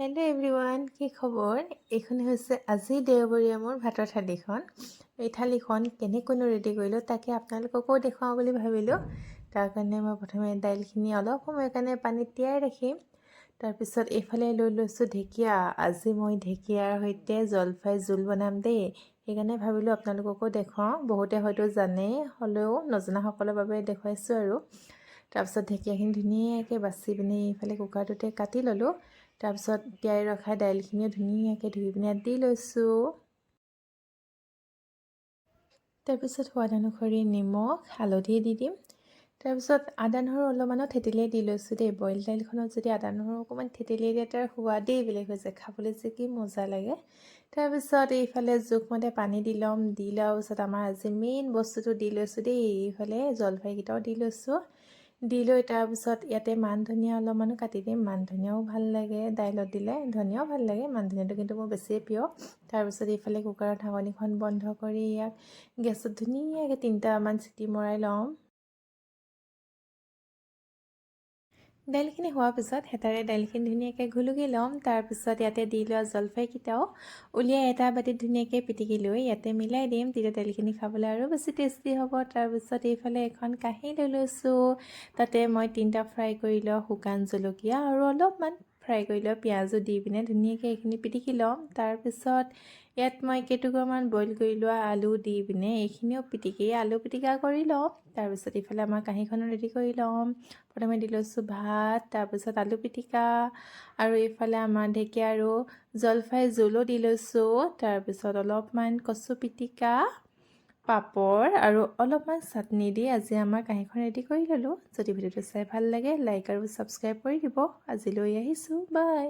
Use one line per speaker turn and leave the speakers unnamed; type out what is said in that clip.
Hello' everyone, কি খবৰ? এইখন হৈছে আজি দেওবৰীয়া মোৰ ভাতৰ থালিখন। এই থালিখন কেনেকৈনো ৰেডি কৰিলোঁ তাকে আপোনালোককো দেখুৱাওঁ বুলি ভাবিলোঁ। তাৰ কাৰণে মই প্ৰথমে দাইলখিনি অলপ সময়ৰ কাৰণে পানীত তিয়াই ৰাখিম। তাৰপিছত এইফালে লৈ লৈছোঁ ঢেকীয়া। আজি মই ঢেকীয়াৰ সৈতে জলফাই জোল বনাম দেই। সেইকাৰণে ভাবিলোঁ আপোনালোককো দেখুৱাওঁ। বহুতে হয়তো জানেই, হ'লেও নজনাসকলৰ বাবে দেখুৱাইছোঁ আৰু। তাৰপিছত ঢেকীয়াখিনি ধুনীয়াকৈ বাচি পিনি এইফালে কুকাৰটোতে কাটি ল'লোঁ। তাৰপিছত তিয়াই ৰখা দাইলখিনিও ধুনীয়াকৈ ধুই পিনে দি লৈছোঁ। তাৰপিছত সোৱাদ অনুসৰি নিমখ, হালধি দি দিম। তাৰপিছত আদা নহৰু অলপমানো থেতেলিয়াই দি লৈছোঁ দেই। বইল দাইলখনত যদি আদা নহৰু অকণমান থেতেলিয়াই দিয়ে তাৰ সোৱাদেই বেলেগ হৈ যায়, খাবলৈ যে কি মজা লাগে। তাৰপিছত এইফালে জোখমতে পানী দি ল'ম। দি লোৱাৰ পিছত আমাৰ আজি মেইন বস্তুটো দি লৈছোঁ দেই। এইফালে জলফাইকেইটাও দি লৈছোঁ। দি লৈ তাৰপিছত ইয়াতে মান ধনিয়া অলপমানো কাটি দিম। মান ধনিয়াও ভাল লাগে দাইলত দিলে, ধনিয়াও ভাল লাগে, মান ধনিয়াটো কিন্তু মোৰ বেছিয়ে প্ৰিয়। তাৰপিছত এইফালে কুকাৰৰ ঢাকনিখন বন্ধ কৰি ইয়াক গেছত ধুনীয়াকৈ 3টামান চিটি মৰাই ল'ম। দাইলখিনি হোৱাৰ পিছত হেতাৰে দাইলখিনি ধুনীয়াকৈ ঘুলুকি ল'ম। তাৰপিছত ইয়াতে দি লোৱা জলফাইকেইটাও উলিয়াই এটা বাতিত ধুনীয়াকৈ পিটিকি লৈ ইয়াতে মিলাই দিম। তেতিয়া দাইলখিনি খাবলৈ আৰু বেছি টেষ্টি হ'ব। তাৰপিছত এইফালে এখন কাঁহী লৈ লৈছোঁ। তাতে মই 3টা ফ্ৰাই কৰি লোৱা শুকান জলকীয়া আৰু অলপমান ফ্ৰাই কৰি লোৱা পিঁয়াজো দি পিনে ধুনীয়াকৈ এইখিনি পিটিকি ল'ম। তাৰপিছত ইয়াত মই কেইটুকুৰামান বইল কৰি লোৱা আলু দি পিনে এইখিনিও পিটিকি আলু পিটিকা কৰি ল'ম। তাৰপিছত ইফালে আমাৰ কাঁহীখনো ৰেডি কৰি ল'ম। প্ৰথমে দি লৈছোঁ ভাত, তাৰপিছত আলু পিটিকা আৰু এইফালে আমাৰ ঢেকীয়া আৰু জলফাই জোলো দি লৈছোঁ। তাৰপিছত অলপমান কচু পিটিকা, পাপৰ আৰু অলপমান চাটনি দি আজি আমাৰ কাঁহীখন ৰেডি কৰি ল'লোঁ। যদি ভিডিঅ'টো চাই ভাল লাগে লাইক আৰু ছাবস্ক্ৰাইব কৰি দিব। আজিলৈ আহিছোঁ, বাই।